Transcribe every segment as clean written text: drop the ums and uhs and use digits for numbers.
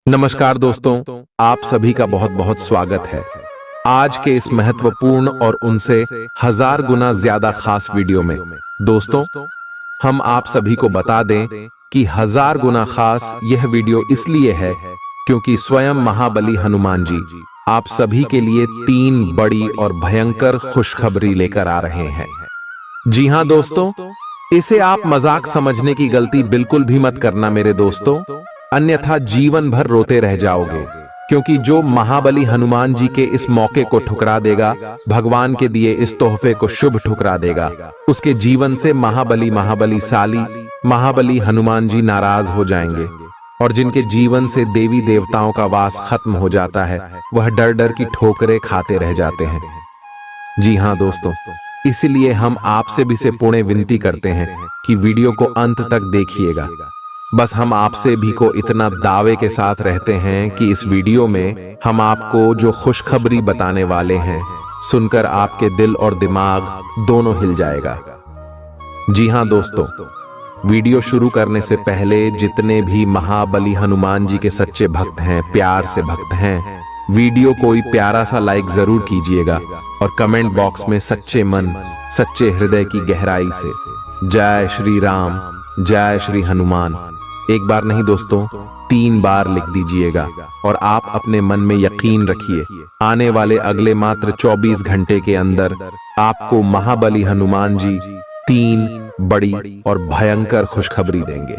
नमस्कार दोस्तों, आप सभी का बहुत बहुत स्वागत है आज के इस महत्वपूर्ण और उनसे 1000 गुना ज्यादा खास वीडियो में। दोस्तों, हम आप सभी को बता दें कि 1000 गुना खास यह वीडियो इसलिए है क्योंकि स्वयं महाबली हनुमान जी आप सभी के लिए 3 बड़ी और भयंकर खुशखबरी लेकर आ रहे हैं। जी हां दोस्तों, इसे आप मजाक समझने की गलती बिल्कुल भी मत करना मेरे दोस्तों, अन्यथा जीवन भर रोते रह जाओगे। क्योंकि जो महाबली हनुमान जी के इस मौके को ठुकरा देगा, भगवान के दिए इस तोहफे को शुभ ठुकरा देगा, उसके जीवन से महाबली साली महाबली हनुमान जी नाराज हो जाएंगे। और जिनके जीवन से देवी देवताओं का वास खत्म हो जाता है, वह डर डर की ठोकरें खाते रह जाते हैं। जी हां दोस्तों, इसलिए हम आपसे भी से पुणे विनती करते हैं कि वीडियो को अंत तक देखिएगा। बस हम आपसे भी को इतना दावे के साथ रहते हैं कि इस वीडियो में हम आपको जो खुशखबरी बताने वाले हैं, सुनकर आपके दिल और दिमाग दोनों हिल जाएगा। जी हां दोस्तों, वीडियो शुरू करने से पहले जितने भी महाबली हनुमान जी के सच्चे भक्त हैं, प्यार से भक्त हैं, वीडियो कोई प्यारा सा लाइक जरूर कीजिएगा और कमेंट बॉक्स में सच्चे मन, सच्चे हृदय की गहराई से जय श्री राम, जय श्री हनुमान एक बार नहीं दोस्तों, 3 बार लिख दीजिएगा। और आप अपने मन में यकीन रखिए, आने वाले अगले मात्र 24 घंटे के अंदर आपको महाबली हनुमान जी 3 बड़ी और भयंकर खुशखबरी देंगे।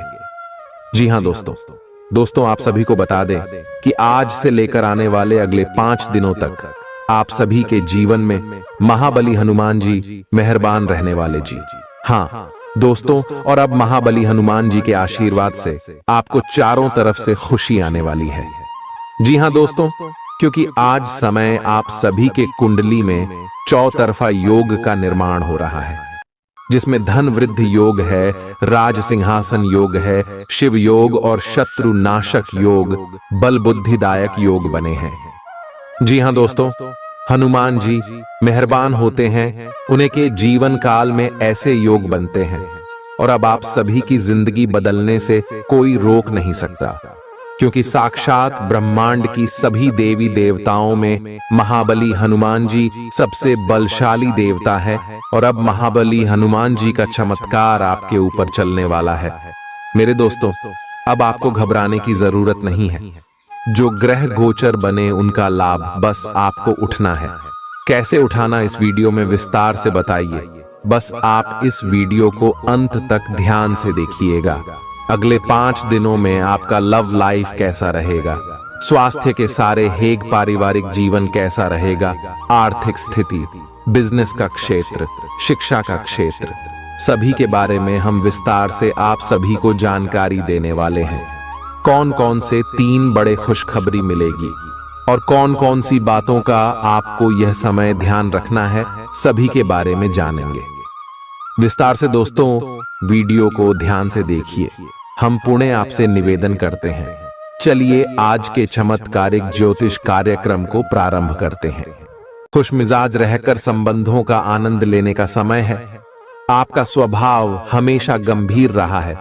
जी हां दोस्तों, आप सभी को बता दें कि आज से लेकर आने वाले अगले 5 दिनों तक आप सभी के जीवन में महाबली हनुमान जी मेहरबान रहने वाले। जी हाँ दोस्तों, और अब महाबली हनुमान जी के आशीर्वाद से आपको चारों तरफ से खुशी आने वाली है। जी हां दोस्तों, क्योंकि आज समय आप सभी के कुंडली में चौतरफा योग का निर्माण हो रहा है, जिसमें धन वृद्धि योग है, राज सिंहासन योग है, शिव योग और शत्रु नाशक योग, बल बुद्धिदायक योग बने हैं। जी हां दोस्तों, हनुमान जी मेहरबान होते हैं, उन्हें के जीवन काल में ऐसे योग बनते हैं और अब आप सभी की जिंदगी बदलने से कोई रोक नहीं सकता। क्योंकि साक्षात ब्रह्मांड की सभी देवी देवताओं में महाबली हनुमान जी सबसे बलशाली देवता है और अब महाबली हनुमान जी का चमत्कार आपके ऊपर चलने वाला है। मेरे दोस्तों, अब आपको घबराने की जरूरत नहीं है। जो ग्रह गोचर बने उनका लाभ बस आपको उठना है। कैसे उठाना इस वीडियो में विस्तार से बताइए, बस आप इस वीडियो को अंत तक ध्यान से देखिएगा। अगले 5 दिनों में आपका लव लाइफ कैसा रहेगा, स्वास्थ्य के सारे हेग, पारिवारिक जीवन कैसा रहेगा, आर्थिक स्थिति, बिजनेस का क्षेत्र, शिक्षा का क्षेत्र, सभी के बारे में हम विस्तार से आप सभी को जानकारी देने वाले हैं। कौन कौन से 3 बड़े खुशखबरी मिलेगी और कौन कौन सी बातों का आपको यह समय ध्यान रखना है, सभी के बारे में जानेंगे विस्तार से। दोस्तों, वीडियो को ध्यान से देखिए। हम पुणे आपसे निवेदन करते हैं, चलिए आज के चमत्कारिक ज्योतिष कार्यक्रम को प्रारंभ करते हैं। खुश मिजाज रहकर संबंधों का आनंद लेने का समय है। आपका स्वभाव हमेशा गंभीर रहा है,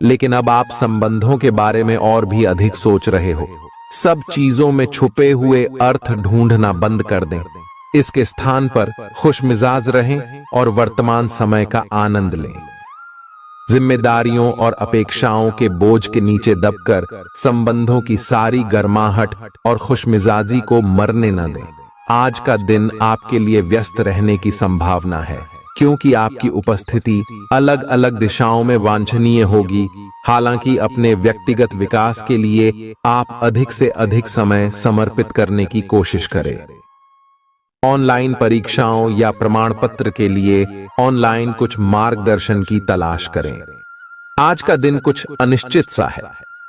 लेकिन अब आप संबंधों के बारे में और भी अधिक सोच रहे हो। सब चीजों में छुपे हुए अर्थ ढूंढना बंद कर दें। इसके स्थान पर खुश मिजाज रहें और वर्तमान समय का आनंद लें। जिम्मेदारियों और अपेक्षाओं के बोझ के नीचे दबकर संबंधों की सारी गर्माहट और खुशमिजाजी को मरने न दें। आज का दिन आपके लिए व्यस्त रहने की संभावना है, क्योंकि आपकी उपस्थिति अलग अलग दिशाओं में वांछनीय होगी। हालांकि अपने व्यक्तिगत विकास के लिए आप अधिक से अधिक समय समर्पित करने की कोशिश करें। ऑनलाइन परीक्षाओं या प्रमाण पत्र के लिए ऑनलाइन कुछ मार्गदर्शन की तलाश करें। आज का दिन कुछ अनिश्चित सा है।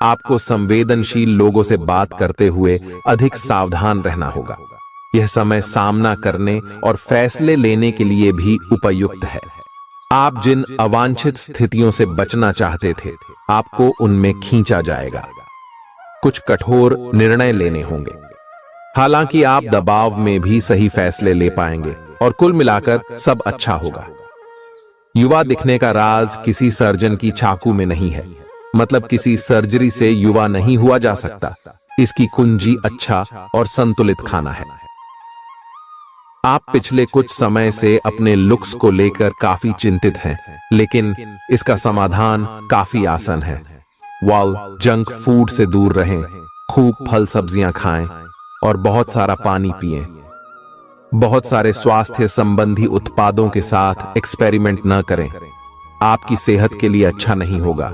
आपको संवेदनशील लोगों से बात करते हुए अधिक सावधान रहना होगा। यह समय सामना करने और फैसले लेने के लिए भी उपयुक्त है। आप जिन अवांछित स्थितियों से बचना चाहते थे, आपको उनमें खींचा जाएगा। कुछ कठोर निर्णय लेने होंगे। हालांकि आप दबाव में भी सही फैसले ले पाएंगे और कुल मिलाकर सब अच्छा होगा। युवा दिखने का राज किसी सर्जन की चाकू में नहीं है। मतलब किसी सर्जरी से युवा नहीं हुआ जा सकता। इसकी कुंजी अच्छा और संतुलित खाना है। आप पिछले कुछ समय से अपने लुक्स को लेकर काफी चिंतित हैं, लेकिन इसका समाधान काफी आसान है। जंक फूड से दूर रहें, खूब फल सब्जियां खाएं और बहुत सारा पानी पिएं। बहुत सारे स्वास्थ्य संबंधी उत्पादों के साथ एक्सपेरिमेंट न करें, आपकी सेहत के लिए अच्छा नहीं होगा।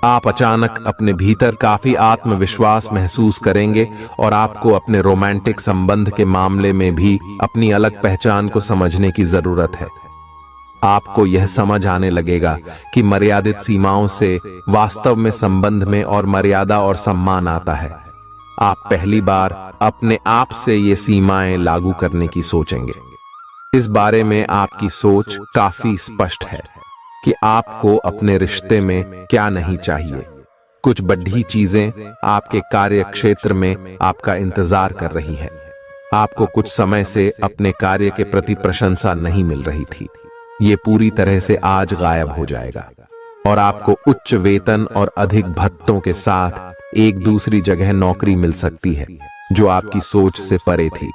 आप अचानक अपने भीतर काफी आत्मविश्वास महसूस करेंगे और आपको अपने रोमांटिक संबंध के मामले में भी अपनी अलग पहचान को समझने की जरूरत है। आपको यह समझ आने लगेगा कि मर्यादित सीमाओं से वास्तव में संबंध में और मर्यादा और सम्मान आता है। आप पहली बार अपने आप से ये सीमाएं लागू करने की सोचेंगे। इस बारे में आपकी सोच काफी स्पष्ट है कि आपको अपने रिश्ते में क्या नहीं चाहिए। कुछ बड़ी चीजें आपके कार्य क्षेत्र में आपका इंतजार कर रही हैं। आपको कुछ समय से अपने कार्य के प्रति प्रशंसा नहीं मिल रही थी, ये पूरी तरह से आज गायब हो जाएगा और आपको उच्च वेतन और अधिक भत्तों के साथ एक दूसरी जगह नौकरी मिल सकती है जो आपकी सोच से परे थी।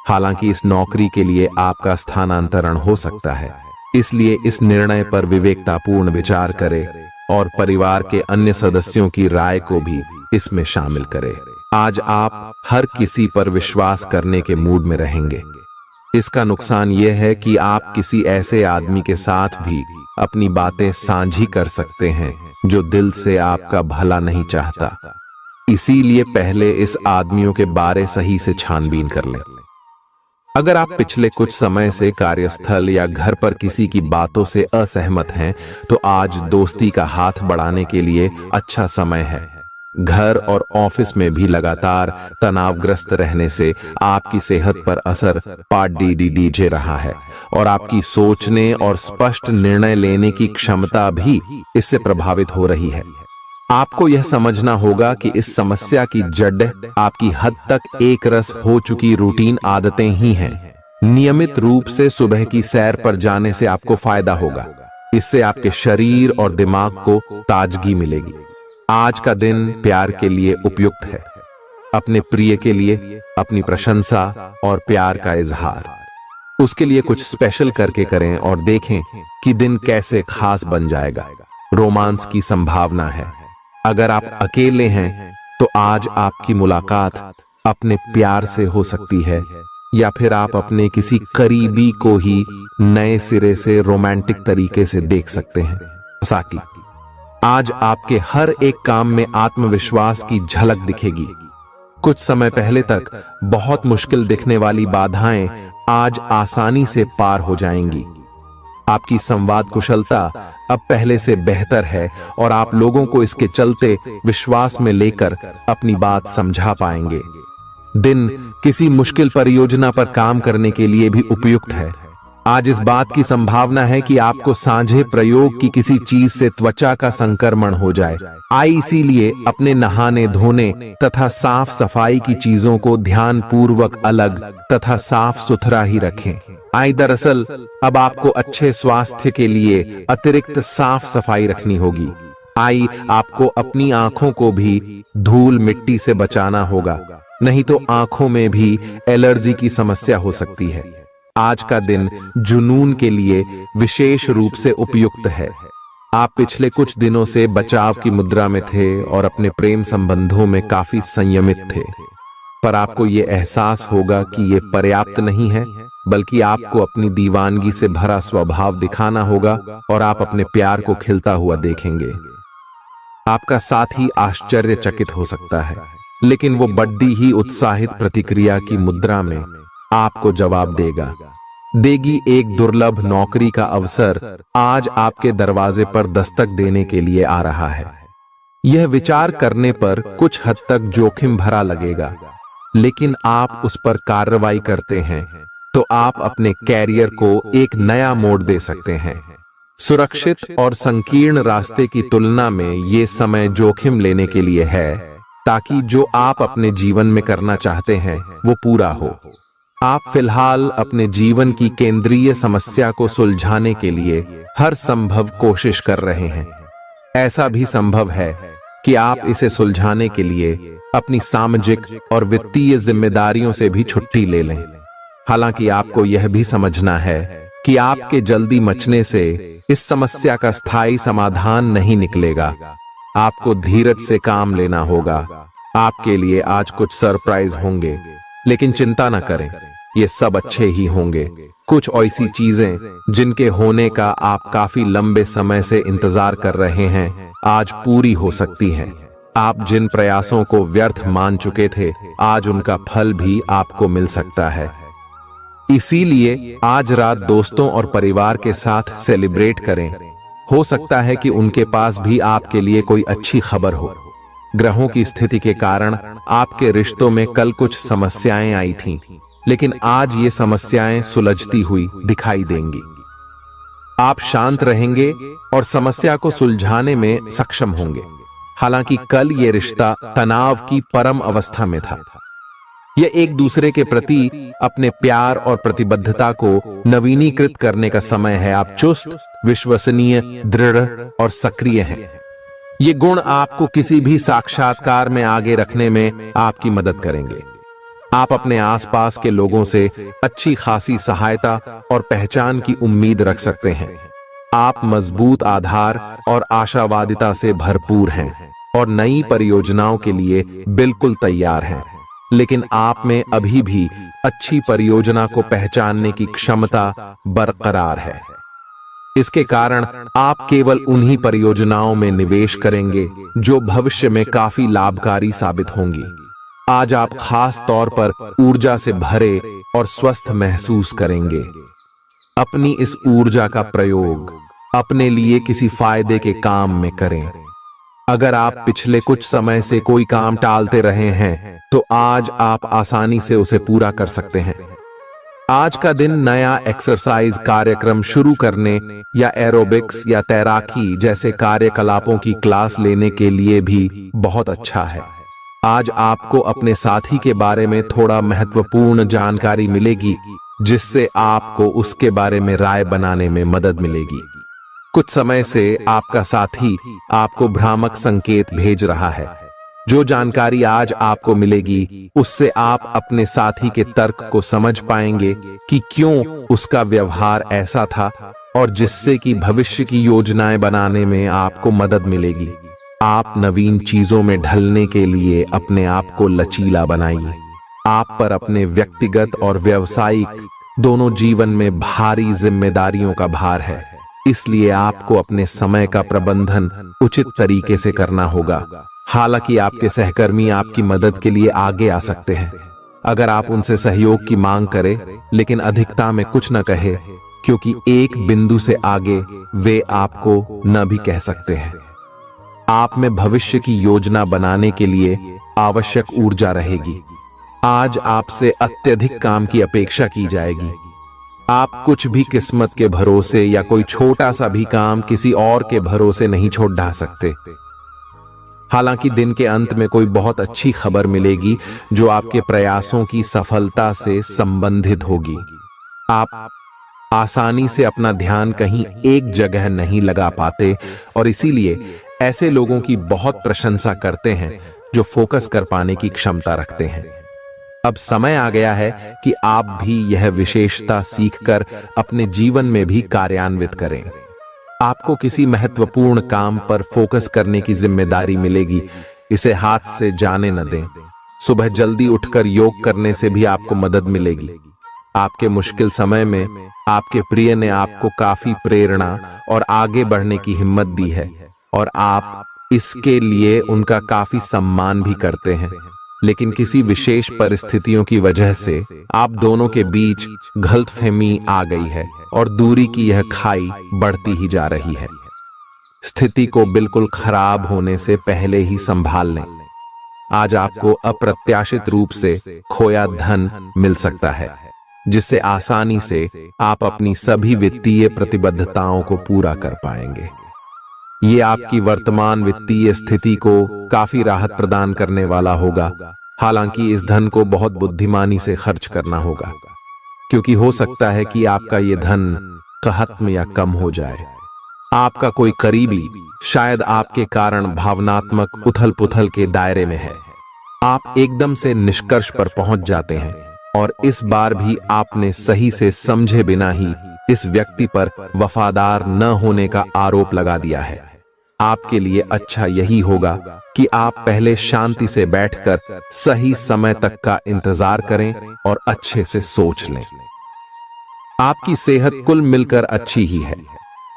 हालांकि इस नौकरी के लिए आपका स्थानांतरण हो सकता है, इसलिए इस निर्णय पर विवेकतापूर्ण विचार करें और परिवार के अन्य सदस्यों की राय को भी इसमें शामिल करें। आज आप हर किसी पर विश्वास करने के मूड में रहेंगे। इसका नुकसान यह है कि आप किसी ऐसे आदमी के साथ भी अपनी बातें साझी कर सकते हैं जो दिल से आपका भला नहीं चाहता। इसीलिए पहले इस आदमियों के बारे सही से छानबीन कर लें। अगर आप पिछले कुछ समय से कार्यस्थल या घर पर किसी की बातों से असहमत हैं, तो आज दोस्ती का हाथ बढ़ाने के लिए अच्छा समय है। घर और ऑफिस में भी लगातार तनावग्रस्त रहने से आपकी सेहत पर असर पड़ रहा है और आपकी सोचने और स्पष्ट निर्णय लेने की क्षमता भी इससे प्रभावित हो रही है। आपको यह समझना होगा कि इस समस्या की जड़ आपकी हद तक एक रस हो चुकी रूटीन आदतें ही हैं। नियमित रूप से सुबह की सैर पर जाने से आपको फायदा होगा। इससे आपके शरीर और दिमाग को ताजगी मिलेगी। आज का दिन प्यार के लिए उपयुक्त है। अपने प्रिय के लिए अपनी प्रशंसा और प्यार का इजहार उसके लिए कुछ स्पेशल करके करें और देखें कि दिन कैसे खास बन जाएगा। रोमांस की संभावना है। अगर आप अकेले हैं तो आज आपकी मुलाकात अपने प्यार से हो सकती है, या फिर आप अपने किसी करीबी को ही नए सिरे से रोमांटिक तरीके से देख सकते हैं। साकी, आज आपके हर एक काम में आत्मविश्वास की झलक दिखेगी। कुछ समय पहले तक बहुत मुश्किल दिखने वाली बाधाएं आज आसानी से पार हो जाएंगी। आपकी संवाद कुशलता अब पहले से बेहतर है और आप लोगों को इसके चलते विश्वास में लेकर अपनी बात समझा पाएंगे। दिन किसी मुश्किल परियोजना पर काम करने के लिए भी उपयुक्त है। आज इस बात की संभावना है कि आपको साझे प्रयोग की किसी चीज से त्वचा का संक्रमण हो जाए। इसीलिए अपने नहाने धोने तथा साफ सफाई की चीजों को ध्यान पूर्वक अलग तथा साफ सुथरा ही रखें। दरअसल अब आपको अच्छे स्वास्थ्य के लिए अतिरिक्त साफ सफाई रखनी होगी। आपको अपनी आंखों को भी धूल मिट्टी से बचाना होगा, नहीं तो आंखों में भी एलर्जी की समस्या हो सकती है। आज का दिन जुनून के लिए विशेष रूप से उपयुक्त है। आप पिछले कुछ दिनों से बचाव की मुद्रा में थे और अपने प्रेम संबंधों में काफी संयमित थे, पर आपको ये एहसास होगा कि ये पर्याप्त नहीं है, बल्कि आपको अपनी दीवानगी से भरा स्वभाव दिखाना होगा और आप अपने प्यार को खिलता हुआ देखेंगे। आपका साथी आश्चर्यचकित हो सकता है, लेकिन वो बड़ी ही उत्साहित प्रतिक्रिया की मुद्रा में आपको जवाब देगी। एक दुर्लभ नौकरी का अवसर आज आपके दरवाजे पर दस्तक देने के लिए आ रहा है। यह विचार करने पर कुछ हद तक जोखिम भरा लगेगा, लेकिन आप उस पर कार्रवाई करते हैं तो आप अपने कैरियर को एक नया मोड़ दे सकते हैं। सुरक्षित और संकीर्ण रास्ते की तुलना में ये समय जोखिम लेने के लिए है, ताकि जो आप अपने जीवन में करना चाहते हैं वो पूरा हो। आप फिलहाल अपने जीवन की केंद्रीय समस्या को सुलझाने के लिए हर संभव कोशिश कर रहे हैं। ऐसा भी संभव है कि आप इसे सुलझाने के लिए अपनी सामाजिक और वित्तीय जिम्मेदारियों से भी छुट्टी ले लें। हालांकि आपको यह भी समझना है कि आपके जल्दी मचने से इस समस्या का स्थायी समाधान नहीं निकलेगा। आपको धीरज से काम लेना होगा। आपके लिए आज कुछ सरप्राइज होंगे, लेकिन चिंता न करें, ये सब अच्छे ही होंगे। कुछ ऐसी चीजें जिनके होने का आप काफी लंबे समय से इंतजार कर रहे हैं, आज पूरी हो सकती हैं। आप जिन प्रयासों को व्यर्थ मान चुके थे, आज उनका फल भी आपको मिल सकता है। इसीलिए आज रात दोस्तों और परिवार के साथ सेलिब्रेट करें। हो सकता है कि उनके पास भी आपके लिए कोई अच्छी खबर हो। ग्रहों की स्थिति के कारण आपके रिश्तों में कल कुछ समस्याएं आई थीं, लेकिन आज ये समस्याएं सुलझती हुई दिखाई देंगी। आप शांत रहेंगे और समस्या को सुलझाने में सक्षम होंगे। हालांकि कल ये रिश्ता तनाव की परम अवस्था में था। यह एक दूसरे के प्रति अपने प्यार और प्रतिबद्धता को नवीनीकृत करने का समय है। आप चुस्त, विश्वसनीय, दृढ़ और सक्रिय हैं। ये गुण आपको किसी भी साक्षात्कार में आगे रखने में आपकी मदद करेंगे। आप अपने आसपास के लोगों से अच्छी खासी सहायता और पहचान की उम्मीद रख सकते हैं। आप मजबूत आधार और आशावादिता से भरपूर हैं और नई परियोजनाओं के लिए बिल्कुल तैयार हैं। लेकिन आप में अभी भी अच्छी परियोजना को पहचानने की क्षमता बरकरार है। इसके कारण आप केवल उन्हीं परियोजनाओं में निवेश करेंगे जो भविष्य में काफी लाभकारी साबित होंगी। आज आप खास तौर पर ऊर्जा से भरे और स्वस्थ महसूस करेंगे। अपनी इस ऊर्जा का प्रयोग अपने लिए किसी फायदे के काम में करें। अगर आप पिछले कुछ समय से कोई काम टालते रहे हैं, तो आज आप आसानी से उसे पूरा कर सकते हैं। आज का दिन नया एक्सरसाइज कार्यक्रम शुरू करने या एरोबिक्स या तैराकी जैसे कार्यकलापों की क्लास लेने के लिए भी बहुत अच्छा है। आज आपको अपने साथी के बारे में थोड़ा महत्वपूर्ण जानकारी मिलेगी, जिससे आपको उसके बारे में राय बनाने में मदद मिलेगी। कुछ समय से आपका साथी आपको भ्रामक संकेत भेज रहा है। जो जानकारी आज आपको मिलेगी, उससे आप अपने साथी के तर्क को समझ पाएंगे कि क्यों उसका व्यवहार ऐसा था, और जिससे कि भविष्य की योजनाएं बनाने में आपको मदद मिलेगी। आप नवीन चीजों में ढलने के लिए अपने आप को लचीला बनाइए। आप पर अपने व्यक्तिगत और व्यावसायिक दोनों जीवन में भारी जिम्मेदारियों का भार है, इसलिए आपको अपने समय का प्रबंधन उचित तरीके से करना होगा। हालांकि आपके सहकर्मी आपकी मदद के लिए आगे आ सकते हैं अगर आप उनसे सहयोग की मांग करें, लेकिन अधिकता में कुछ न कहे, क्योंकि एक बिंदु से आगे वे आपको न भी कह सकते हैं। आप में भविष्य की योजना बनाने के लिए आवश्यक ऊर्जा रहेगी। आज आपसे अत्यधिक काम की अपेक्षा की जाएगी। आप कुछ भी किस्मत के भरोसे या कोई छोटा सा भी काम किसी और के भरोसे नहीं छोड़ ढा सकते। हालांकि दिन के अंत में कोई बहुत अच्छी खबर मिलेगी जो आपके प्रयासों की सफलता से संबंधित होगी। आप आसानी से अपना ध्यान कहीं एक जगह नहीं लगा पाते, और इसीलिए ऐसे लोगों की बहुत प्रशंसा करते हैं जो फोकस कर पाने की क्षमता रखते हैं। अब समय आ गया है कि आप भी यह विशेषता सीखकर अपने जीवन में भी कार्यान्वित करें। आपको किसी महत्वपूर्ण काम पर फोकस करने की जिम्मेदारी मिलेगी। इसे हाथ से जाने न दें। सुबह जल्दी उठकर योग करने से भी आपको मदद मिलेगी। आपके मुश्किल समय में आपके प्रिय ने आपको काफी प्रेरणा और आगे बढ़ने की हिम्मत दी है, और आप इसके लिए उनका काफी सम्मान भी करते हैं। लेकिन किसी विशेष परिस्थितियों की वजह से आप दोनों के बीच गलतफहमी आ गई है और दूरी की यह खाई बढ़ती ही जा रही है। स्थिति को बिल्कुल खराब होने से पहले ही संभाल लें। आज आपको अप्रत्याशित रूप से खोया धन मिल सकता है, जिससे आसानी से आप अपनी सभी वित्तीय प्रतिबद्धताओं को पूरा कर पाएंगे। ये आपकी वर्तमान वित्तीय स्थिति को काफी राहत प्रदान करने वाला होगा। हालांकि इस धन को बहुत बुद्धिमानी से खर्च करना होगा, क्योंकि हो सकता है कि आपका ये धन खत्म या कम हो जाए। आपका कोई करीबी शायद आपके कारण भावनात्मक उथल पुथल के दायरे में है। आप एकदम से निष्कर्ष पर पहुंच जाते हैं और इस बार भी आपने सही से समझे बिना ही इस व्यक्ति पर वफादार न होने का आरोप लगा दिया है। आपके लिए अच्छा यही होगा कि आप पहले शांति से बैठकर सही समय तक का इंतजार करें और अच्छे से सोच लें। आपकी सेहत कुल मिलकर अच्छी ही है,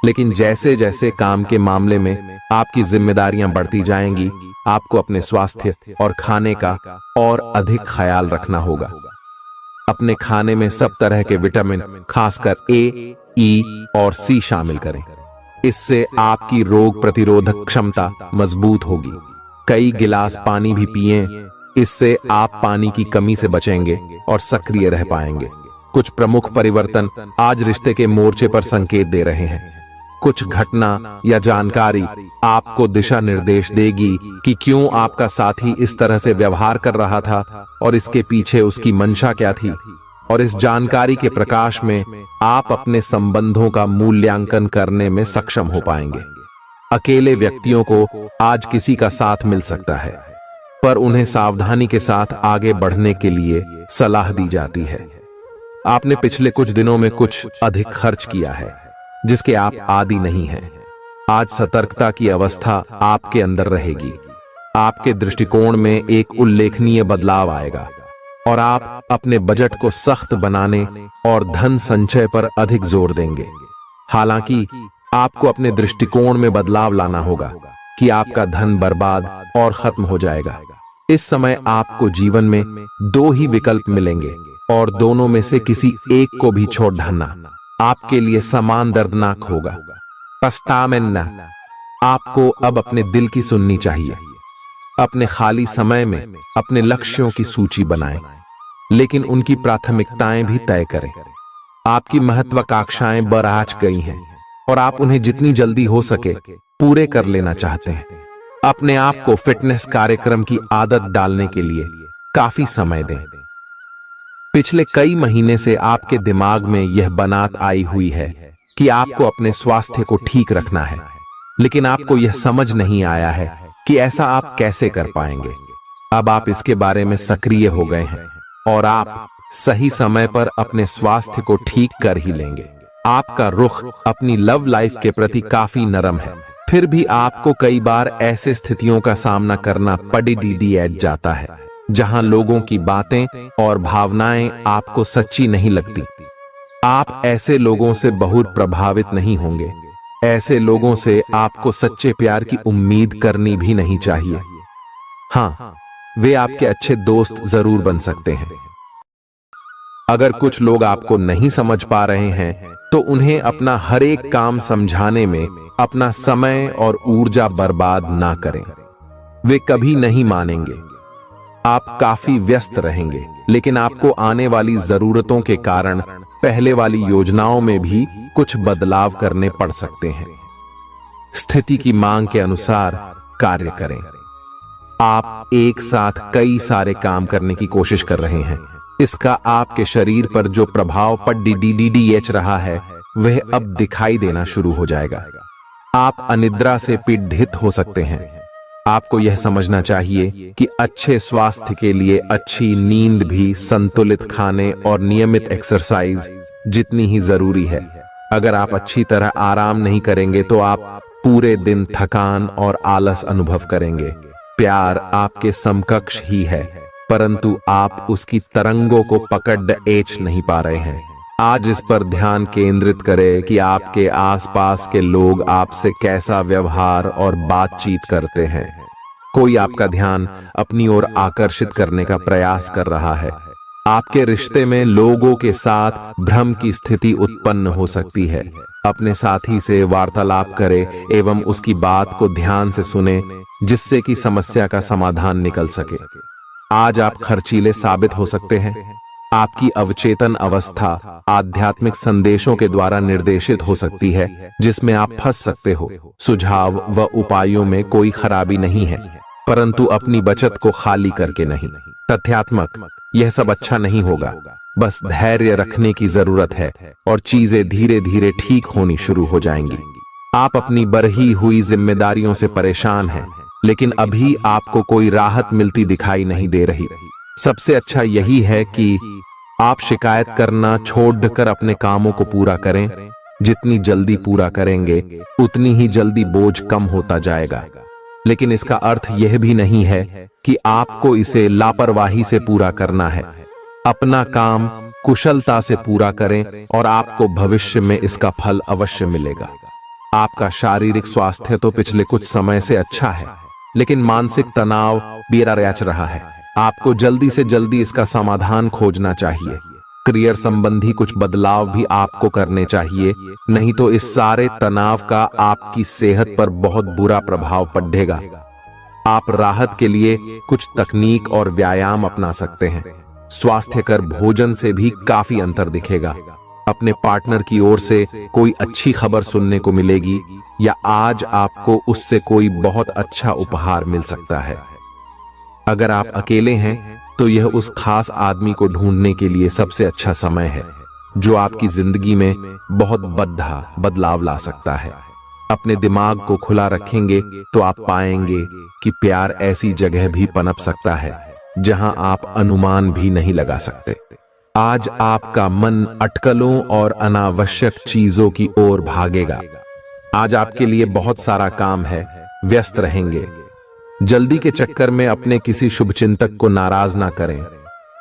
लेकिन जैसे जैसे काम के मामले में आपकी जिम्मेदारियां बढ़ती जाएंगी, आपको अपने स्वास्थ्य और खाने का और अधिक ख्याल रखना होगा। अपने खाने में सब तरह के विटामिन, खासकर ए, ई और सी शामिल करें। इससे आपकी रोग प्रतिरोधक क्षमता मजबूत होगी। कई गिलास पानी भी पिएं, इससे आप पानी की कमी से बचेंगे और सक्रिय रह पाएंगे। कुछ प्रमुख परिवर्तन आज रिश्ते के मोर्चे पर संकेत दे रहे हैं। कुछ घटना या जानकारी आपको दिशा निर्देश देगी कि क्यों आपका साथी इस तरह से व्यवहार कर रहा था और इसके पीछे उसकी मंशा क्या थी। और इस जानकारी के प्रकाश में आप अपने संबंधों का मूल्यांकन करने में सक्षम हो पाएंगे। अकेले व्यक्तियों को आज किसी का साथ मिल सकता है, पर उन्हें सावधानी के साथ आगे बढ़ने के लिए सलाह दी जाती है। आपने पिछले कुछ दिनों में कुछ अधिक खर्च किया है, जिसके आप आदी नहीं हैं। आज सतर्कता की अवस्था आपके अंदर रहेगी। आपके दृष्टिकोण में एक उल्लेखनीय बदलाव आएगा और आप अपने बजट को सख्त बनाने और धन संचय पर अधिक जोर देंगे। हालांकि आपको अपने दृष्टिकोण में बदलाव लाना होगा कि आपका धन बर्बाद और खत्म हो जाएगा। इस समय आपको जीवन में दो ही विकल्प मिलेंगे और दोनों में से किसी एक को भी छोड़ डालना आपके लिए समान दर्दनाक होगा। पछतामेन्ना, आपको अब अपने दिल की सुननी चाहिए। अपने खाली समय में अपने लक्ष्यों की सूची बनाएं, लेकिन उनकी प्राथमिकताएं भी तय करें। आपकी महत्वाकांक्षाएं बराज गई हैं और आप उन्हें जितनी जल्दी हो सके पूरे कर लेना चाहते हैं। अपने आप को फिटनेस कार्यक्रम की आदत डालने के लिए काफी समय दें। पिछले कई महीने से आपके दिमाग में यह बनात आई हुई है कि आपको अपने स्वास्थ्य को ठीक रखना है, लेकिन आपको यह समझ नहीं आया है कि ऐसा आप कैसे कर पाएंगे। अब आप इसके बारे में सक्रिय हो गए हैं और आप सही समय पर अपने स्वास्थ्य को ठीक कर ही लेंगे। आपका रुख अपनी लव लाइफ के प्रति काफी नरम है, फिर भी आपको कई बार ऐसे स्थितियों का सामना करना पड़ जाता है जहां लोगों की बातें और भावनाएं आपको सच्ची नहीं लगती। आप ऐसे लोगों से बहुत प्रभावित नहीं होंगे। ऐसे लोगों से आपको सच्चे प्यार की उम्मीद करनी भी नहीं चाहिए। हाँ, वे आपके अच्छे दोस्त जरूर बन सकते हैं। अगर कुछ लोग आपको नहीं समझ पा रहे हैं तो उन्हें अपना हर एक काम समझाने में अपना समय और ऊर्जा बर्बाद ना करें। वे कभी नहीं मानेंगे। आप काफी व्यस्त रहेंगे, लेकिन आपको आने वाली जरूरतों के कारण पहले वाली योजनाओं में भी कुछ बदलाव करने पड़ सकते हैं। स्थिति की मांग के अनुसार कार्य करें। आप एक साथ कई सारे काम करने की कोशिश कर रहे हैं। इसका आपके शरीर पर जो प्रभाव पड़ रहा है वह अब दिखाई देना शुरू हो जाएगा। आप अनिद्रा से पीड़ित हो सकते हैं। आपको यह समझना चाहिए कि अच्छे स्वास्थ्य के लिए अच्छी नींद भी संतुलित खाने और नियमित एक्सरसाइज जितनी ही जरूरी है। अगर आप अच्छी तरह आराम नहीं करेंगे तो आप पूरे दिन थकान और आलस अनुभव करेंगे। प्यार आपके समकक्ष ही है, परंतु आप उसकी तरंगों को पकड़ नहीं पा रहे हैं। आज इस पर ध्यान केंद्रित करें कि आपके आसपास के लोग आपसे कैसा व्यवहार और बातचीत करते हैं। कोई आपका ध्यान अपनी ओर आकर्षित करने का प्रयास कर रहा है। आपके रिश्ते में लोगों के साथ भ्रम की स्थिति उत्पन्न हो सकती है। अपने साथी से वार्तालाप करें एवं उसकी बात को ध्यान से सुने, जिससे कि समस्या का समाधान निकल सके। आज आप खर्चीले साबित हो सकते हैं। आपकी अवचेतन अवस्था आध्यात्मिक संदेशों के द्वारा निर्देशित हो सकती है, जिसमें आप फंस सकते हो। सुझाव व उपायों में कोई खराबी नहीं है, परंतु अपनी बचत को खाली करके नहीं। तथ्यात्मक, यह सब अच्छा नहीं होगा। बस धैर्य रखने की जरूरत है और चीजें धीरे धीरे ठीक होनी शुरू हो जाएंगी। आप अपनी बढ़ी हुई जिम्मेदारियों से परेशान हैं, लेकिन अभी आपको कोई राहत मिलती दिखाई नहीं दे रही। सबसे अच्छा यही है कि आप शिकायत करना छोड़कर अपने कामों को पूरा करें। जितनी जल्दी पूरा करेंगे उतनी ही जल्दी बोझ कम होता जाएगा। लेकिन इसका अर्थ यह भी नहीं है कि आपको इसे लापरवाही से पूरा करना है। अपना काम कुशलता से पूरा करें और आपको भविष्य में इसका फल अवश्य मिलेगा। आपका शारीरिक स्वास्थ्य तो पिछले कुछ समय से अच्छा है, लेकिन मानसिक तनाव बेरा रच रहा है। आपको जल्दी से जल्दी इसका समाधान खोजना चाहिए। करियर संबंधी कुछ बदलाव भी आपको करने चाहिए, नहीं तो इस सारे तनाव का आपकी सेहत पर बहुत बुरा प्रभाव पड़ेगा। आप राहत के लिए कुछ तकनीक और व्यायाम अपना सकते हैं। स्वास्थ्यकर भोजन से भी काफी अंतर दिखेगा। अपने पार्टनर की ओर से कोई अच्छी खबर सुनने को मिलेगी या आज आपको उससे कोई बहुत अच्छा उपहार मिल सकता है। अगर आप अकेले हैं तो यह उस खास आदमी को ढूंढने के लिए सबसे अच्छा समय है जो आपकी जिंदगी में बहुत बड़ा बदलाव ला सकता है। अपने दिमाग को खुला रखेंगे तो आप पाएंगे कि प्यार ऐसी जगह भी पनप सकता है जहां आप अनुमान भी नहीं लगा सकते। आज आपका मन अटकलों और अनावश्यक चीजों की ओर भागेगा। आज आपके लिए बहुत सारा काम है, व्यस्त रहेंगे। जल्दी के चक्कर में अपने किसी शुभचिंतक को नाराज ना करें,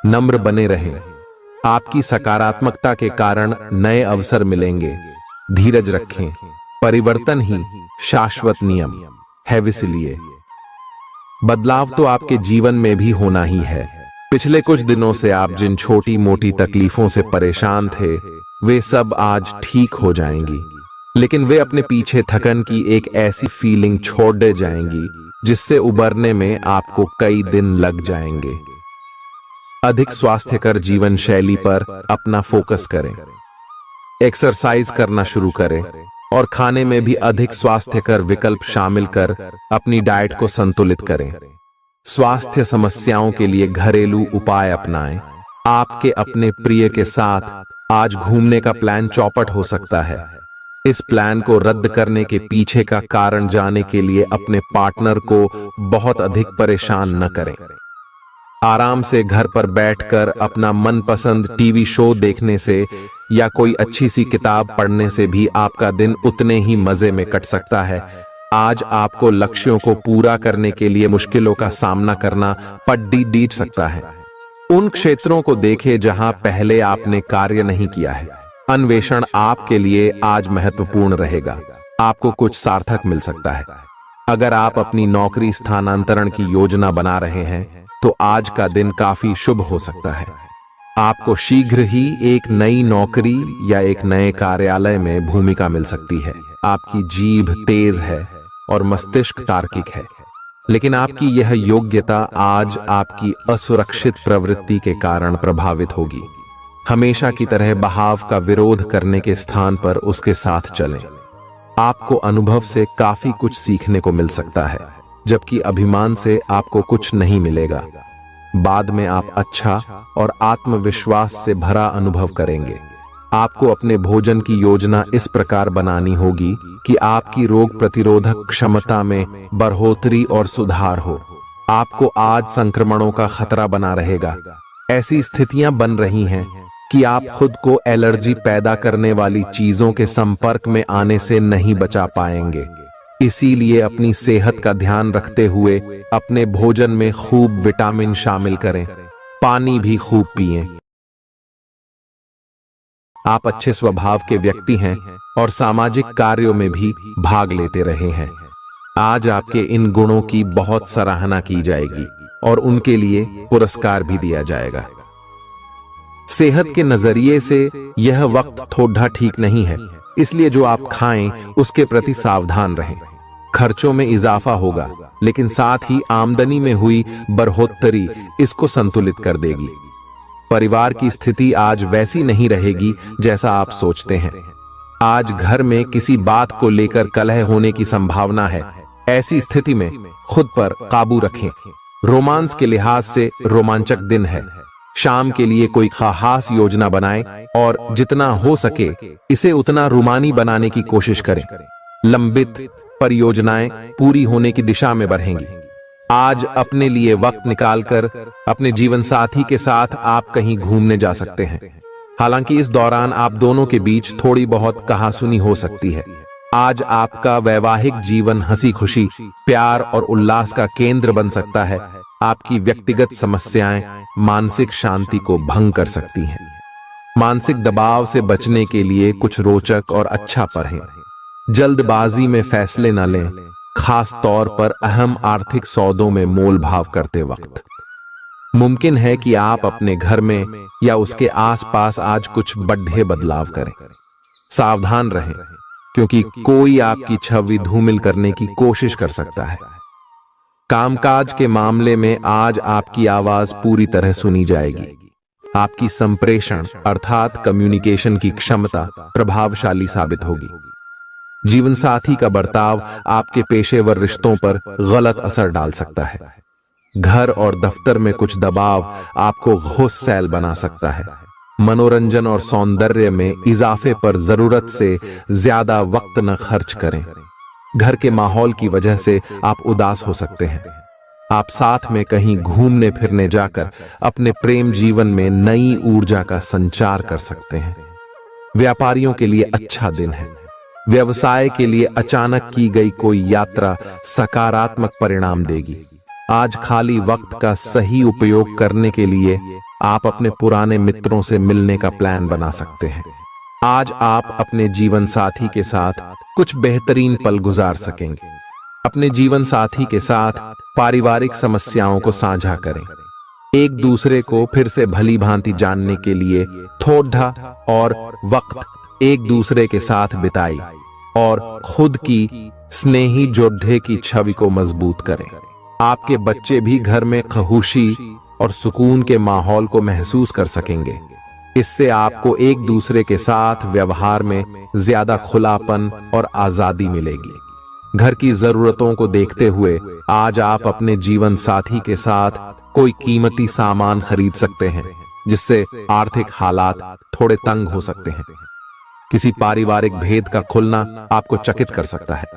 नम्र बने रहें। आपकी सकारात्मकता के कारण नए अवसर मिलेंगे। धीरज रखें, परिवर्तन ही शाश्वत नियम है, इसलिए बदलाव तो आपके जीवन में भी होना ही है। पिछले कुछ दिनों से आप जिन छोटी मोटी तकलीफों से परेशान थे वे सब आज ठीक हो जाएंगी, लेकिन वे अपने पीछे थकन की एक ऐसी फीलिंग छोड़ दे जाएंगी जिससे उबरने में आपको कई दिन लग जाएंगे। अधिक स्वास्थ्यकर जीवन शैली पर अपना फोकस करें, एक्सरसाइज करना शुरू करें और खाने में भी अधिक स्वास्थ्यकर विकल्प शामिल कर अपनी डाइट को संतुलित करें। स्वास्थ्य समस्याओं के लिए घरेलू उपाय अपनाएं। आपके अपने प्रिय के साथ आज घूमने का प्लान चौपट हो सकता है। इस प्लान को रद्द करने के पीछे का कारण जानने के लिए अपने पार्टनर को बहुत अधिक परेशान न करें। आराम से घर पर बैठकर अपना मनपसंद टीवी शो देखने से या कोई अच्छी सी किताब पढ़ने से भी आपका दिन उतने ही मजे में कट सकता है। आज आपको लक्ष्यों को पूरा करने के लिए मुश्किलों का सामना करना पड़ सकता है। उन क्षेत्रों को देखें जहां पहले आपने कार्य नहीं किया है। अन्वेषण आपके लिए आज महत्वपूर्ण रहेगा। आपको कुछ सार्थक मिल सकता है। अगर आप अपनी नौकरी स्थानांतरण की योजना बना रहे हैं तो आज का दिन काफी शुभ हो सकता है। आपको शीघ्र ही एक नई नौकरी या एक नए कार्यालय में भूमिका मिल सकती है। आपकी जीभ तेज है और मस्तिष्क तार्किक है, लेकिन आपकी यह योग्यता आज आपकी असुरक्षित प्रवृत्ति के कारण प्रभावित होगी। हमेशा की तरह बहाव का विरोध करने के स्थान पर उसके साथ चलें। आपको अनुभव से काफी कुछ सीखने को मिल सकता है, जबकि अभिमान से आपको कुछ नहीं मिलेगा। बाद में आप अच्छा और आत्मविश्वास से भरा अनुभव करेंगे। आपको अपने भोजन की योजना इस प्रकार बनानी होगी कि आपकी रोग प्रतिरोधक क्षमता में बढ़ोतरी और सुधार हो। आपको आज संक्रमणों का खतरा बना रहेगा। ऐसी स्थितियां बन रही हैं कि आप खुद को एलर्जी पैदा करने वाली चीजों के संपर्क में आने से नहीं बचा पाएंगे। इसीलिए अपनी सेहत का ध्यान रखते हुए अपने भोजन में खूब विटामिन शामिल करें। पानी भी खूब पिएं। आप अच्छे स्वभाव के व्यक्ति हैं और सामाजिक कार्यों में भी भाग लेते रहे हैं। आज आपके इन गुणों की बहुत सराहना की जाएगी और उनके लिए पुरस्कार भी दिया जाएगा। सेहत के नजरिए से यह वक्त थोड़ा ठीक नहीं है, इसलिए जो आप खाएं उसके प्रति सावधान रहें। खर्चों में इजाफा होगा, लेकिन साथ ही आमदनी में हुई बढ़ोतरी इसको संतुलित कर देगी। परिवार की स्थिति आज वैसी नहीं रहेगी जैसा आप सोचते हैं। आज घर में किसी बात को लेकर कलह होने की संभावना है। ऐसी स्थिति में खुद पर काबू रखें। रोमांस के लिहाज से रोमांचक दिन है। शाम के लिए कोई खास योजना बनाएं और जितना हो सके इसे उतना रूमानी बनाने की कोशिश करें। लंबित परियोजनाएं पूरी होने की दिशा में बढ़ेंगी। आज अपने लिए वक्त निकालकर अपने जीवन साथी के साथ आप कहीं घूमने जा सकते हैं। हालांकि इस दौरान आप दोनों के बीच थोड़ी बहुत कहासुनी हो सकती है। आज आपका वैवाहिक जीवन हंसी खुशी, प्यार और उल्लास का केंद्र बन सकता है। आपकी व्यक्तिगत समस्याएं मानसिक शांति को भंग कर सकती हैं। मानसिक दबाव से बचने के लिए कुछ रोचक और अच्छा पढ़ें। जल्दबाजी में फैसले न लें, खास तौर पर अहम आर्थिक सौदों में मोल भाव करते वक्त। मुमकिन है कि आप अपने घर में या उसके आसपास आज कुछ बड़े बदलाव करें। सावधान रहें, क्योंकि कोई आपकी छवि धूमिल करने की कोशिश कर सकता है। कामकाज के मामले में आज आपकी आवाज पूरी तरह सुनी जाएगी। आपकी संप्रेषण अर्थात कम्युनिकेशन की क्षमता प्रभावशाली साबित होगी। जीवन साथी का बर्ताव आपके पेशेवर रिश्तों पर गलत असर डाल सकता है। घर और दफ्तर में कुछ दबाव आपको गुस्सैल बना सकता है। मनोरंजन और सौंदर्य में इजाफे पर जरूरत से ज्यादा वक्त न खर्च करें। घर के माहौल की वजह से आप उदास हो सकते हैं। आप साथ में कहीं घूमने फिरने जाकर अपने प्रेम जीवन में नई ऊर्जा का संचार कर सकते हैं। व्यापारियों के लिए अच्छा दिन है। व्यवसाय के लिए अचानक की गई कोई यात्रा सकारात्मक परिणाम देगी। आज खाली वक्त का सही उपयोग करने के लिए आप अपने पुराने मित्रों से मिलने का प्लान बना सकते हैं। आज आप अपने जीवन साथी के साथ कुछ बेहतरीन पल गुजार सकेंगे। अपने जीवन साथी के साथ पारिवारिक समस्याओं को साझा करें। एक दूसरे को फिर से भली भांति जानने के लिए थोड़ा और वक्त एक दूसरे के साथ बिताई और खुद की स्नेही जोड़े की छवि को मजबूत करें। आपके बच्चे भी घर में खुशी और सुकून के माहौल को महसूस कर सकेंगे। इससे आपको एक दूसरे के साथ व्यवहार में ज्यादा खुलापन और आजादी मिलेगी। घर की जरूरतों को देखते हुए आज आप अपने जीवन साथी के साथ कोई कीमती सामान खरीद सकते हैं, जिससे आर्थिक हालात थोड़े तंग हो सकते हैं। किसी पारिवारिक भेद का खुलना आपको चकित कर सकता है।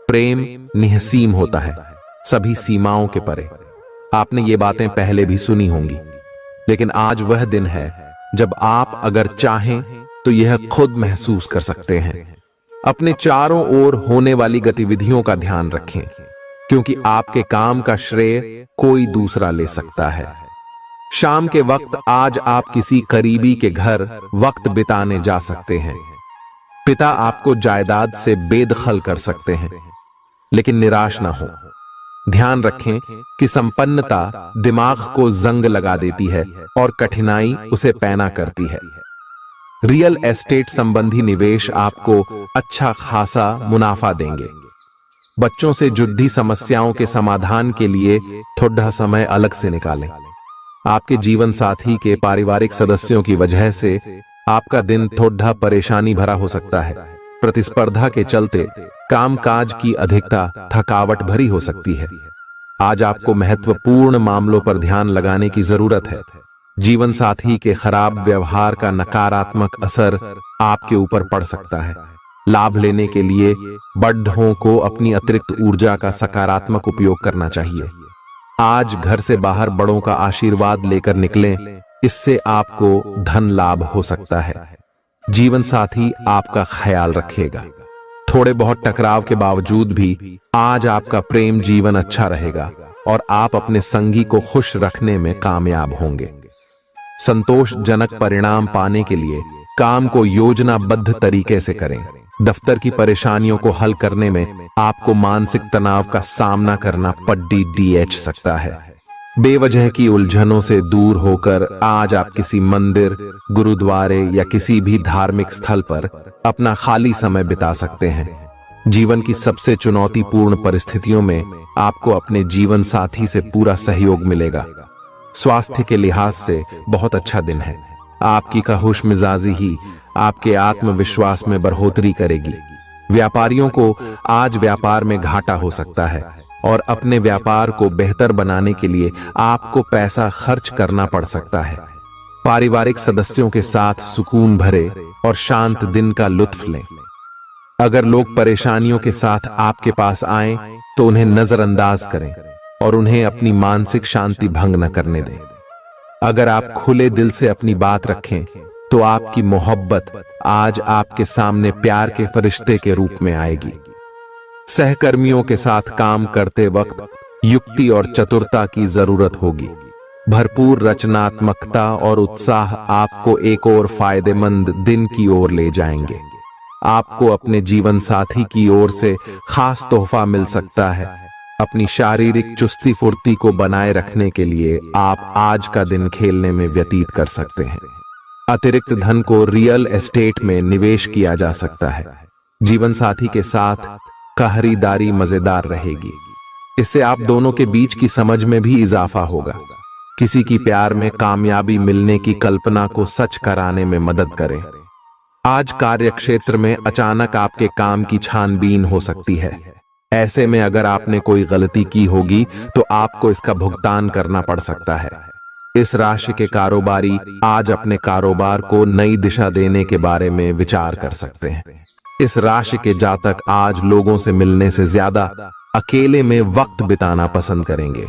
प्रेम निहसीम होता है, सभी सीमाओं के परे। आपने ये बातें पहले भी सुनी होंगी, लेकिन आज वह दिन है जब आप अगर चाहें तो यह खुद महसूस कर सकते हैं। अपने चारों ओर होने वाली गतिविधियों का ध्यान रखें, क्योंकि आपके काम का श्रेय कोई दूसरा ले सकता है। शाम के वक्त आज आप किसी करीबी के घर वक्त बिताने जा सकते हैं। पिता आपको जायदाद से बेदखल कर सकते हैं, लेकिन निराश ना हो। ध्यान रखें कि संपन्नता दिमाग को जंग लगा देती है और कठिनाई उसे पैना करती है। रियल एस्टेट संबंधी निवेश आपको अच्छा खासा मुनाफा देंगे। बच्चों से जुड़ी समस्याओं के समाधान के लिए थोड़ा समय अलग से निकालें। आपके जीवन साथी के पारिवारिक सदस्यों की वजह से आपका दिन थोड़ा परेशानी भरा हो सकता है। प्रतिस्पर्धा के चलते कामकाज की अधिकता थकावट भरी हो सकती है। आज आपको महत्वपूर्ण मामलों पर ध्यान लगाने की जरूरत है। जीवन साथी के खराब व्यवहार का नकारात्मक असर आपके ऊपर पड़ सकता है। लाभ लेने के लिए बड़ों को अपनी अतिरिक्त ऊर्जा का सकारात्मक उपयोग करना चाहिए। आज घर से बाहर बड़ों का आशीर्वाद लेकर निकलें, इससे आपको धन लाभ हो सकता है। जीवन साथी आपका ख्याल रखेगा। थोड़े बहुत टकराव के बावजूद भी आज आपका प्रेम जीवन अच्छा रहेगा और आप अपने संगी को खुश रखने में कामयाब होंगे। संतोषजनक परिणाम पाने के लिए काम को योजनाबद्ध तरीके से करें। दफ्तर की परेशानियों को हल करने में आपको मानसिक तनाव का सामना करना पड़ सकता है। बेवजह की उलझनों से दूर होकर आज आप किसी मंदिर, गुरुद्वारे या किसी भी धार्मिक स्थल पर अपना खाली समय बिता सकते हैं। जीवन की सबसे चुनौतीपूर्ण परिस्थितियों में आपको अपने जीवन साथी से पूरा सहयोग मिलेगा। स्वास्थ्य के लिहाज से बहुत अच्छा दिन है। आपकी खुश मिजाजी ही आपके आत्मविश्वास में बढ़ोतरी करेगी। व्यापारियों को आज व्यापार में घाटा हो सकता है और अपने व्यापार को बेहतर बनाने के लिए आपको पैसा खर्च करना पड़ सकता है। पारिवारिक सदस्यों के साथ सुकून भरे और शांत दिन का लुत्फ लें। अगर लोग परेशानियों के साथ आपके पास आएं तो उन्हें नजरअंदाज करें और उन्हें अपनी मानसिक शांति भंग न करने दें। अगर आप खुले दिल से अपनी बात रखें तो आपकी मोहब्बत आज आपके सामने प्यार के फरिश्ते के रूप में आएगी। सहकर्मियों के साथ काम करते वक्त युक्ति और चतुरता की जरूरत होगी। भरपूर रचनात्मकता और उत्साह आपको एक और फायदेमंद दिन की ओर ले जाएंगे। आपको अपने जीवन साथी की ओर से खास तोहफा मिल सकता है। अपनी शारीरिक चुस्ती फुर्ती को बनाए रखने के लिए आप आज का दिन खेलने में व्यतीत कर सकते हैं। अतिरिक्त धन को रियल एस्टेट में निवेश किया जा सकता है। जीवन साथी के साथ खरीदारी मजेदार रहेगी। इससे आप दोनों के बीच की समझ में भी इजाफा होगा। किसी की प्यार में कामयाबी मिलने की कल्पना को सच कराने में मदद करें। आज कार्य क्षेत्र में अचानक आपके काम की छानबीन हो सकती है। ऐसे में अगर आपने कोई गलती की होगी तो आपको इसका भुगतान करना पड़ सकता है। इस राशि के कारोबारी आज अपने कारोबार को नई दिशा देने के बारे में विचार कर सकते हैं। इस राशि के जातक आज लोगों से मिलने से ज्यादा अकेले में वक्त बिताना पसंद करेंगे।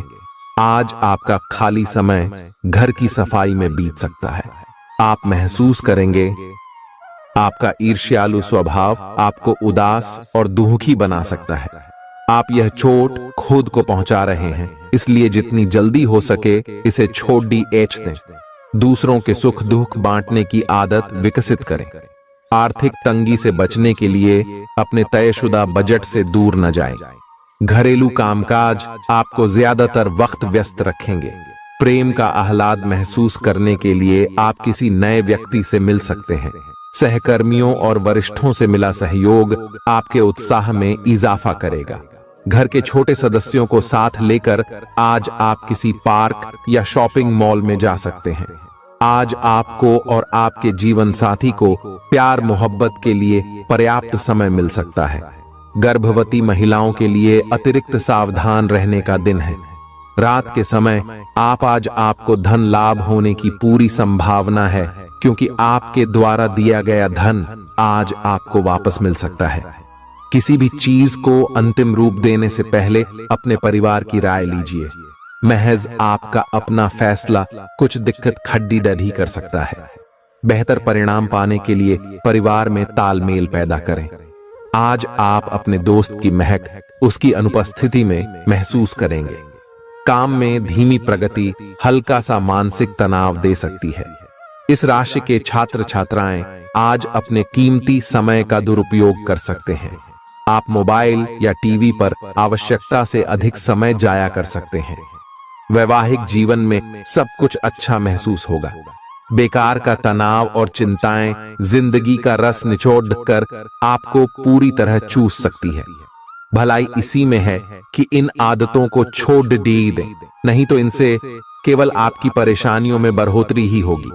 आज आपका खाली समय घर की सफाई में बीत सकता है। आप महसूस करेंगे आपका ईर्ष्यालु स्वभाव आपको उदास और दुखी बना सकता है। आप यह चोट खुद को पहुंचा रहे हैं, इसलिए जितनी जल्दी हो सके इसे छोड़ दें। दूसरों के सुख दुख बांटने की आदत विकसित करें। आर्थिक तंगी से बचने के लिए अपने तयशुदा बजट से दूर न जाएं। घरेलू कामकाज आपको ज्यादातर वक्त व्यस्त रखेंगे। प्रेम का आह्लाद महसूस करने के लिए आप किसी नए व्यक्ति से मिल सकते हैं। सहकर्मियों और वरिष्ठों से मिला सहयोग आपके उत्साह में इजाफा करेगा। घर के छोटे सदस्यों को साथ लेकर आज आप किसी पार्क या शॉपिंग मॉल में जा सकते हैं। आज आपको और आपके जीवन साथी को प्यार मोहब्बत के लिए पर्याप्त समय मिल सकता है। गर्भवती महिलाओं के लिए अतिरिक्त सावधान रहने का दिन है। रात के समय आज आपको धन लाभ होने की पूरी संभावना है, क्योंकि आपके द्वारा दिया गया धन आज आपको वापस मिल सकता है। किसी भी चीज को अंतिम रूप देने से पहले अपने परिवार की राय लीजिए। महज आपका अपना फैसला कुछ दिक्कत खड्डी डढ़ी कर सकता है। बेहतर परिणाम पाने के लिए परिवार में तालमेल पैदा करें। आज आप अपने दोस्त की महक उसकी अनुपस्थिति में महसूस करेंगे। काम में धीमी प्रगति हल्का सा मानसिक तनाव दे सकती है। इस राशि के छात्र छात्राएं आज अपने कीमती समय का दुरुपयोग कर सकते हैं। आप मोबाइल या टीवी पर आवश्यकता से अधिक समय जाया कर सकते हैं। वैवाहिक जीवन में सब कुछ अच्छा महसूस होगा। बेकार का तनाव और चिंताएं जिंदगी का रस निचोड़ कर आपको पूरी तरह चूस सकती है। भलाई इसी में है कि इन आदतों को छोड़ दें, नहीं तो इनसे केवल आपकी परेशानियों में बढ़ोतरी ही होगी।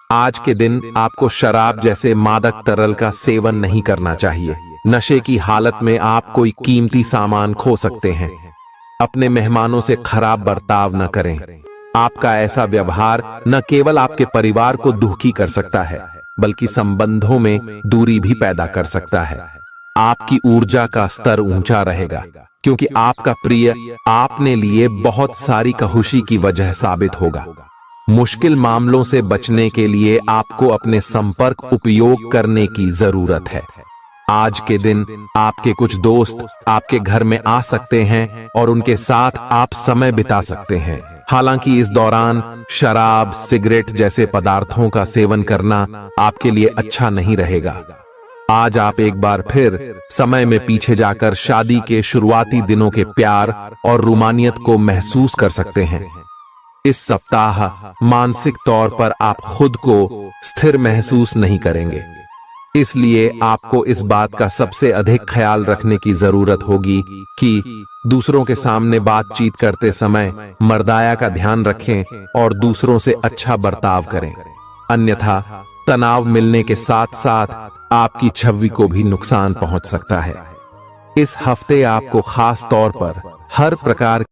आज के दिन आपको शराब जैसे मादक तरल का सेवन नहीं करना चाहिए। नशे की हालत में आप कोई कीमती सामान खो सकते हैं। अपने मेहमानों से खराब बर्ताव न करें। आपका ऐसा व्यवहार न केवल आपके परिवार को दुखी कर सकता है, बल्कि संबंधों में दूरी भी पैदा कर सकता है। आपकी ऊर्जा का स्तर ऊंचा रहेगा, क्योंकि आपका प्रिय आपने लिए बहुत सारी खुशी की वजह साबित होगा। मुश्किल मामलों से बचने के लिए आपको अपने संपर्क उपयोग करने की जरूरत है। आज के दिन आपके कुछ दोस्त आपके घर में आ सकते हैं और उनके साथ आप समय बिता सकते हैं। हालांकि इस दौरान शराब, सिगरेट जैसे पदार्थों का सेवन करना आपके लिए अच्छा नहीं रहेगा। आज आप एक बार फिर समय में पीछे जाकर शादी के शुरुआती दिनों के प्यार और रूमानियत को महसूस कर सकते हैं। इस सप्ताह मानसिक तौर पर आप खुद को स्थिर महसूस नहीं करेंगे, इसलिए आपको इस बात का सबसे अधिक ख्याल रखने की जरूरत होगी कि दूसरों के सामने बातचीत करते समय मर्दाया का ध्यान रखें और दूसरों से अच्छा बर्ताव करें। अन्यथा तनाव मिलने के साथ साथ आपकी छवि को भी नुकसान पहुंच सकता है। इस हफ्ते आपको खास तौर पर हर प्रकार